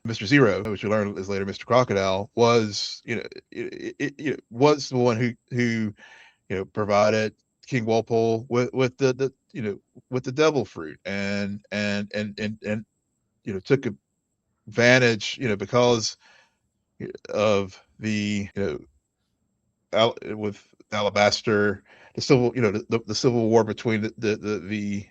B: Mr. Zero, which we learned is later Mr. Crocodile, was was the one who provided King Walpole with the with the devil fruit and took advantage because of the with Alabaster, the civil the civil war between the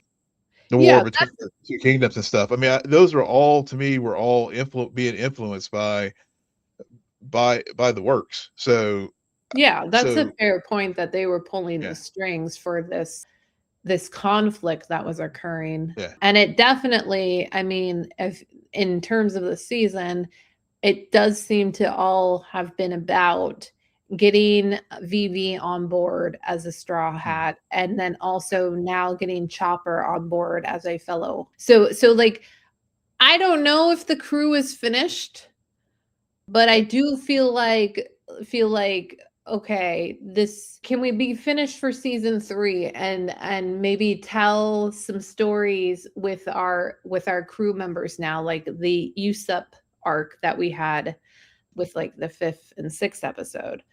B: war
A: Yeah,
B: between the two kingdoms and stuff. I mean, those were all, to me, were all being influenced by the works.
A: yeah, that's a
B: So
A: fair point, that they were pulling the
B: yeah,
A: strings for this conflict that was occurring.
B: Yeah.
A: And it definitely, I mean, if in terms of the season, it does seem to all have been about getting Vivi on board as a straw hat, and then also now getting Chopper on board as a fellow. So like, I don't know if the crew is finished, but I do feel like okay, this can we be finished for season 3 and maybe tell some stories with our crew members now, like the Usup arc that we had with like the 5th and 6th episode,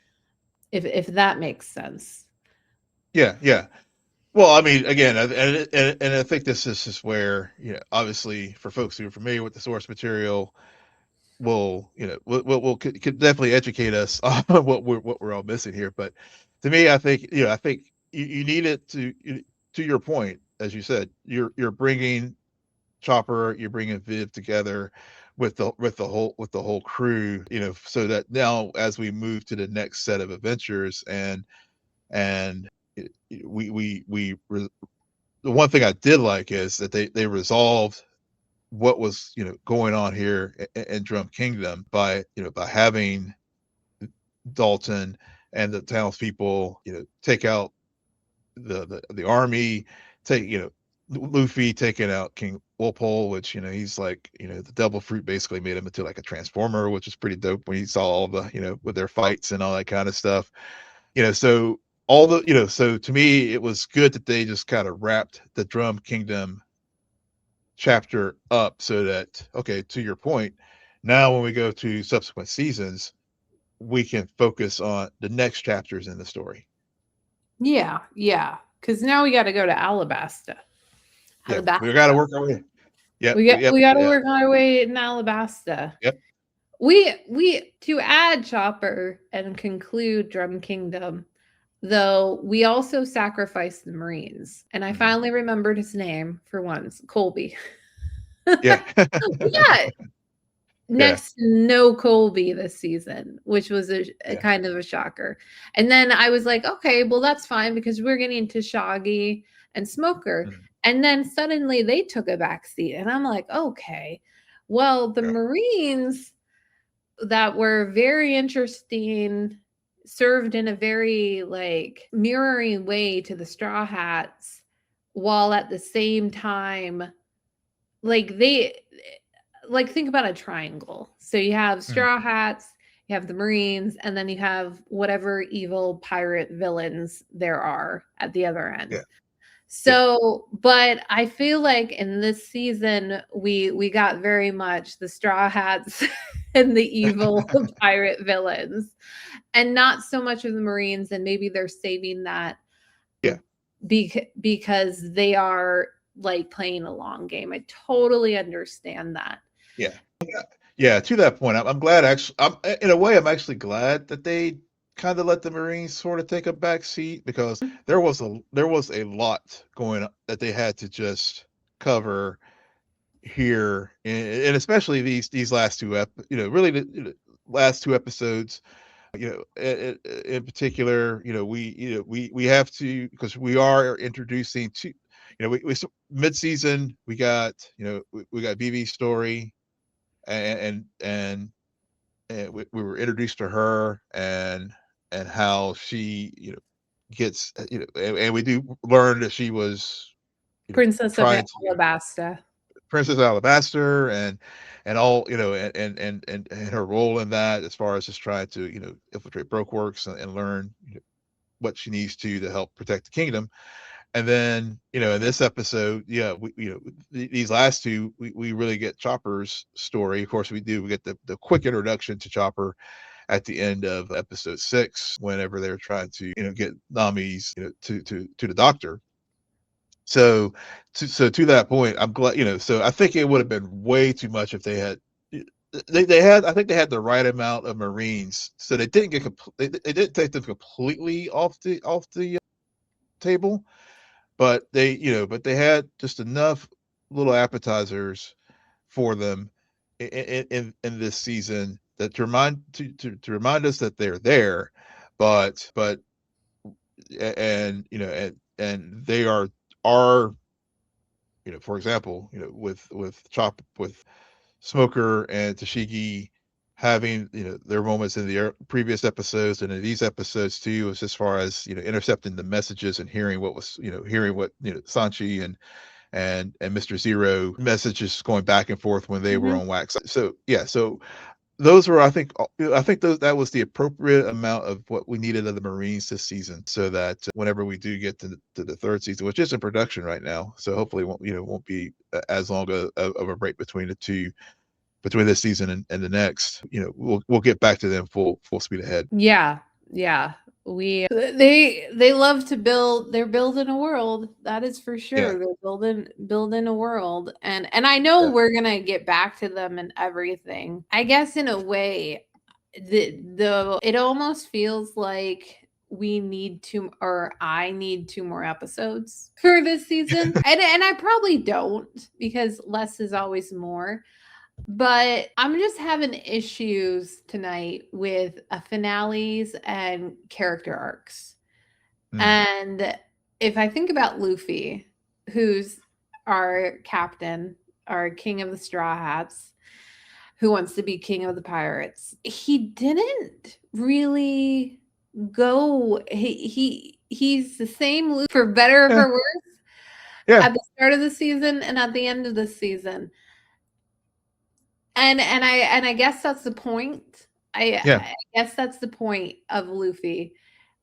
A: if that makes sense.
B: Yeah, yeah. Well, I mean, again, and I think this is just where, obviously for folks who are familiar with the source material, will could definitely educate us on what we're all missing here. But to me, I think you need it to your point, as you said, you're bringing Chopper, you're bringing Viv together with the whole crew, so that now as we move to the next set of adventures and the one thing I did like is that they resolved what was going on here in Drum Kingdom by having Dalton and the townspeople take out the army, take Luffy taking out King Walpole, which he's like the devil fruit basically made him into like a transformer, which is pretty dope when you saw all the with their fights and all that kind of stuff. So all the so to me it was good that they just kind of wrapped the Drum Kingdom chapter up so that, okay, to your point, now when we go to subsequent seasons, we can focus on the next chapters in the story.
A: Yeah, yeah. Because now we got to go to Alabasta.
B: Yeah, we got to
A: Alabasta.
B: work our way. Yep,
A: We
B: yep,
A: got to
B: yeah,
A: work our way in Alabasta.
B: yep.
A: We to add Chopper and conclude Drum Kingdom, though we also sacrificed the Marines, and I
B: Mhm.
A: finally remembered his name for once, Colby.
B: Yeah,
A: Yeah,
B: yeah,
A: next to no Colby this season, which was a
B: yeah,
A: kind of a shocker. And then I was like, okay, well that's fine because we're getting to Shaggy and Smoker.
B: mhm,
A: And then suddenly they took a back seat, and I'm like, okay, well the
B: yeah,
A: Marines that were very interesting, served in a very like mirroring way to the Straw Hats, while at the same time, like they like think about a triangle. So you have
B: mhm,
A: Straw Hats, you have the Marines, and then you have whatever evil pirate villains there are at the other end.
B: yeah, yeah,
A: So, but I feel like in this season we got very much the Straw Hats and the evil pirate villains, and not so much of the Marines. And maybe they're saving that
B: yeah,
A: because they are like playing a long game. I totally understand that.
B: yeah. Yeah, to that point, I'm glad. Actually, in a way, I'm actually glad that they kind of let the Marines sort of take a back seat, because there was a lot going on that they had to just cover here, and especially these last really the last two episodes. In particular, we have to, because we are introducing to, mid season we got we got BB's story, and and and we were introduced to her, and how she gets and we do learn that she was
A: Princess of
B: trying to
A: Alabasta.
B: Princess Alabaster, and all and her role in that, as far as just trying to infiltrate Brokeworks, and learn what she needs to help protect the kingdom. And then in this episode, yeah, these last two, we really get Chopper's story. Of course, we get the quick introduction to Chopper at the end of episode 6, whenever they're trying to get Nami's to the doctor. So to that point, I'm glad, so I think it would have been way too much if they had they had I think they had the right amount of Marines, so they didn't get they didn't take them completely off the table, but they had just enough little appetizers for them in this season, that to remind us that they're there, but and they are are, for example, with Smoker and Tashigi having, their moments in the previous episodes and in these episodes too, as far as, intercepting the messages and hearing what Sanchi and Mr. Zero messages going back and forth when they were
A: Mhm.
B: on wax. So yeah, so those were, I think that was the appropriate amount of what we needed of the Marines this season, so that whenever we do get to the third season, which is in production right now, so hopefully won't be as long of a break between the two, between this season and the next. We'll get back to them full speed ahead.
A: Yeah, yeah. They love to build. They're building a world. That is for
B: Yeah,
A: sure. They're building a world, and I know
B: yeah.
A: we're gonna get back to them and everything. I guess in a way, the it almost feels like we need two, or I need two more episodes for this season, and I probably don't, because less is always more. But I'm just having issues tonight with finales and character arcs.
B: Mm.
A: And if I think about Luffy, who's our captain, our king of the Straw Hats, who wants to be king of the pirates, he didn't really go. He's the same Luffy, for better or
B: Yeah,
A: for worse,
B: yeah,
A: at the start of the season and at the end of the season. And I guess that's the point.
B: yeah.
A: I guess that's the point of Luffy.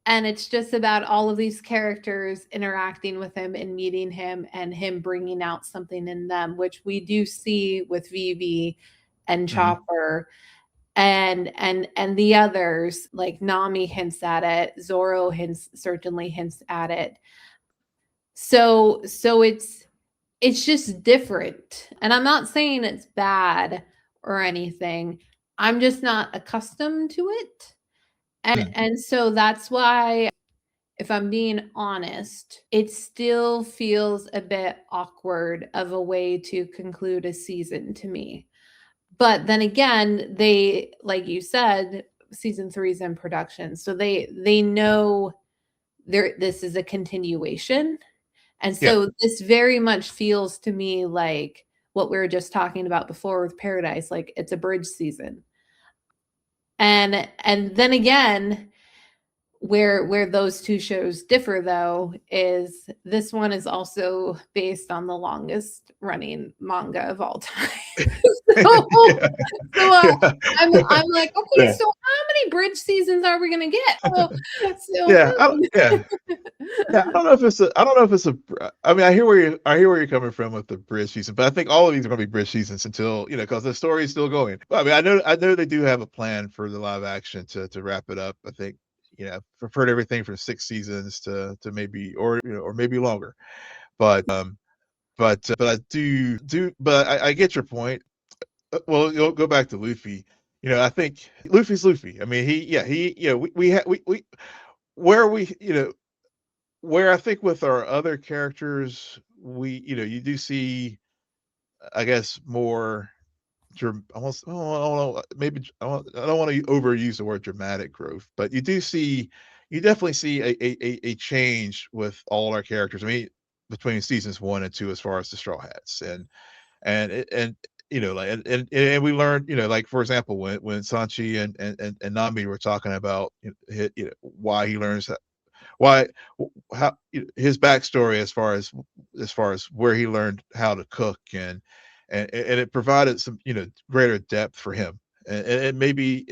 A: And it's just about all of these characters interacting with him and meeting him and him bringing out something in them, which we do see with Vivi and
B: Hmm.
A: Chopper and the others. Like Nami hints at it, Zoro certainly hints at it. So it's just different. And I'm not saying it's bad or anything. I'm just not accustomed to it.
B: Mm.
A: And so that's why, if I'm being honest, it still feels a bit awkward of a way to conclude a season to me. But then again, they, like you said, season 3 is in production. So they know this is a continuation. And
B: Yeah.
A: so this very much feels to me like what we were just talking about before with Paradise, like it's a bridge season. And then again, where those two shows differ though is this one is also based on the longest running manga of all time. so
B: Yeah,
A: so
B: yeah,
A: I'm like, okay,
B: yeah,
A: so how many bridge seasons are we gonna get? So
B: yeah. Yeah. Yeah, I don't know if it's a. I mean, I hear where you're coming from with the bridge season, but I think all of these are going to be bridge seasons until, because the story is still going. Well, I mean, I know they do have a plan for the live action to wrap it up. I think, I've heard everything from 6 seasons to maybe, or maybe longer. But but I but I get your point. Well, you'll go back to Luffy. I think Luffy's Luffy. I mean, we where we where I think with our other characters, you do see, I guess, more almost, oh, I don't know, maybe I don't want to overuse the word dramatic growth, but you definitely see a change with all our characters. I mean, between seasons 1 and 2, as far as the Straw Hats, and like, and we learned, like, for example, when Sanchi and Nami were talking about, why he learns why how his backstory, as far as where he learned how to cook, and it provided some, greater depth for him, and maybe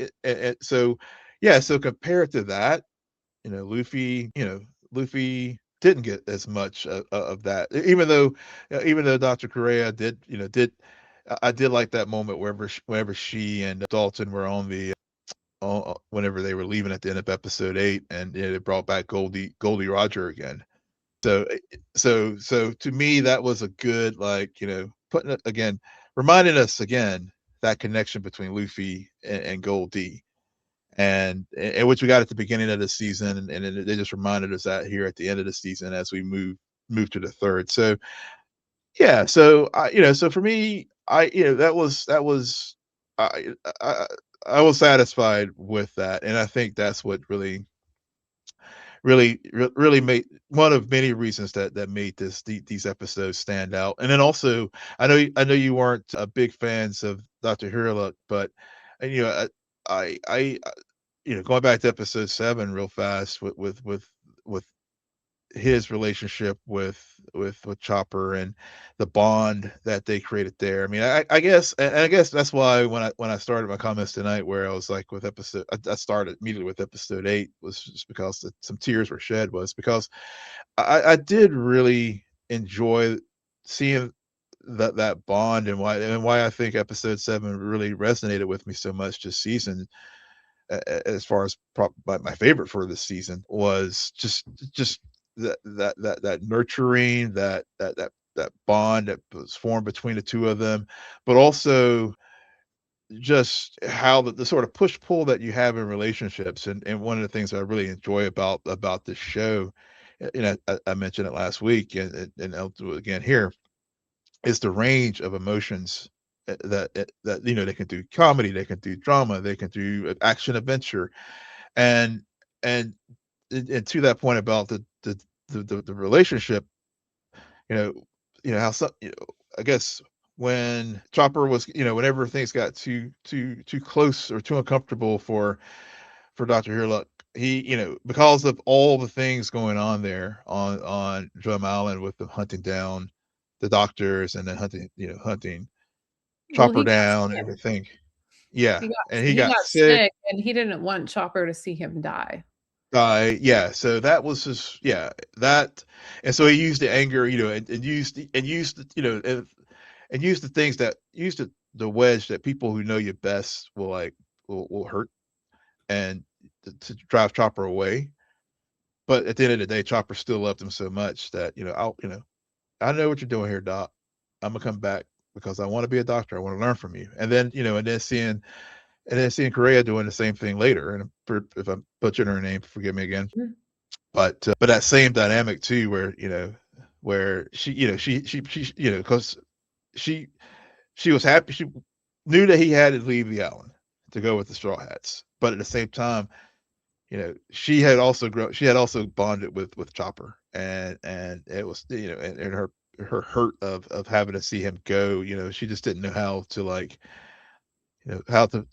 B: so, yeah, so compared to that, Luffy didn't get as much of that, even though Dr. Correa did. I did like that moment whenever she and Dalton were on the, whenever they were leaving at the end of episode 8, and it brought back Goldie Roger again. So so to me, that was a good, like, putting it again, reminding us again that connection between Luffy and Goldie, and which we got at the beginning of the season, and they just reminded us that here at the end of the season as we move to the third. So yeah, so so for me, that was I I I was satisfied with that, and I think that's what really really made one of many reasons that made these episodes stand out. And then also, I know you weren't big fans of Dr. Hurlock, but and, I going back to episode 7 real fast with his relationship with Chopper and the bond that they created there. I mean, I guess, and I guess that's why when I started my comments tonight, where I was like with I started immediately with episode 8, was just because some tears were shed, was because I did really enjoy seeing that bond, and why I think episode 7 really resonated with me so much this season, as far as my favorite for this season, was just that nurturing, that bond that was formed between the two of them, but also just how the sort of push pull that you have in relationships. And one of the things I really enjoy about this show, I mentioned it last week, and I'll do it again here, is the range of emotions, that they can do comedy, they can do drama, they can do action adventure, and and and to that point about the relationship, you know how some, I guess when Chopper was, whenever things got too close or too uncomfortable for Dr. Hurlock, he, because of all the things going on there on Drum Island, with the hunting down the doctors, and then hunting
A: Well,
B: Chopper
A: he got
B: down and
A: sick.
B: everything. Yeah,
A: He got
B: and he
A: he
B: got
A: got
B: sick.
A: sick, and he didn't want Chopper to see him die.
B: Yeah, so that was just, yeah, that, and so he used the anger, and used the things that used the wedge that people who know you best will, like, will hurt, and to drive Chopper away. But at the end of the day, Chopper still loved him so much that, I know what you're doing here, Doc. I'm gonna come back because I want to be a doctor. I want to learn from you. And then, Correa doing the same thing later. And if I'm butchering her name, forgive me again.
A: Mhm.
B: But that same dynamic too, where, where she, because she she was happy. She knew that he had to leave the island to go with the Straw Hats, but at the same time, she had also bonded with Chopper, and it was, and her hurt of having to see him go. She just didn't know how to, like, how to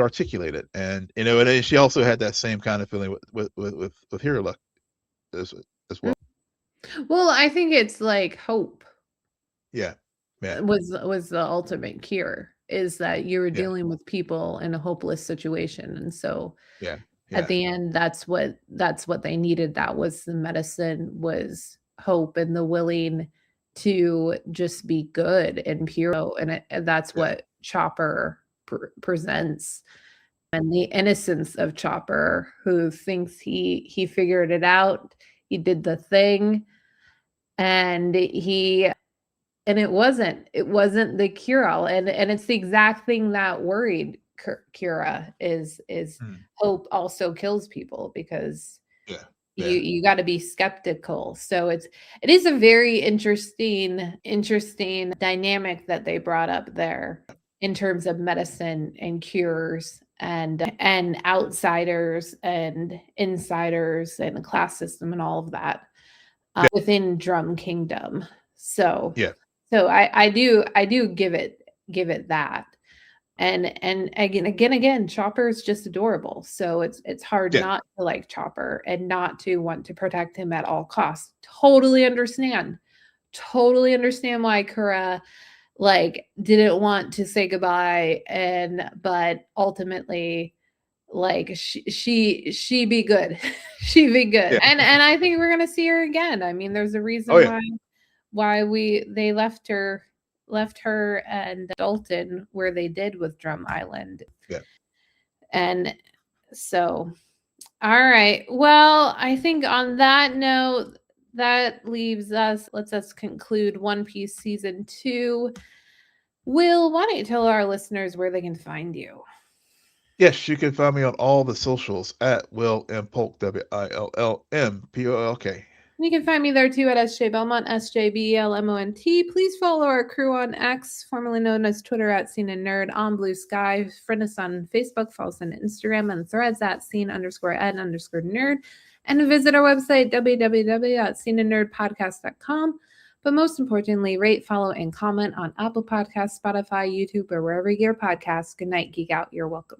B: articulate it. And, and then she also had that same kind of feeling with Hero as well.
A: Well, I think it's like hope
B: Yeah, yeah,
A: was the ultimate cure, is that you were
B: yeah,
A: dealing with people in a hopeless situation, and so
B: yeah,
A: at
B: yeah,
A: the end, that's what they needed. That was the medicine, was hope and the willing to just be good and pure, and that's
B: yeah,
A: what Chopper presents, and the innocence of Chopper, who thinks he figured it out, he did the thing, and it wasn't the cure all, and it's the exact thing that worried Kira, is
B: mm,
A: hope also kills people, because
B: yeah, yeah,
A: you got to be skeptical. So it is a very interesting dynamic that they brought up there, in terms of medicine and cures, and outsiders and insiders and the class system and all of that, within Drum Kingdom. So
B: yeah,
A: so I do give it that. And again, Chopper is just adorable. So it's hard
B: yeah,
A: not to like Chopper and not to want to protect him at all costs. Totally understand. Totally understand why Kura, like, didn't want to say goodbye, but ultimately, like, she be good. She be good.
B: yeah.
A: And I think we're gonna see her again. I mean, there's a
B: Oh
A: reason
B: yeah,
A: why they left her and Dalton where they did with Drum Island.
B: yeah,
A: And so, all right. Well, I think on that note, that lets us conclude One Piece season 2. Will, why don't you tell our listeners where they can find you?
B: yes. You can find me on all the socials at Will M Polk, WILLMPOLK.
A: You can find me there too at SJ Belmont, SJBELMONT. Please follow our crew on X, formerly known as Twitter at Scene and Nerd, on Blue Sky. Friend us on Facebook, follow us on Instagram and Threads at Scene_Ed_Nerd. And visit our website, www.sceneandnerdpodcast.com. But most importantly, rate, follow, and comment on Apple Podcasts, Spotify, YouTube, or wherever you get your podcasts. Good night, Geek Out. You're welcome.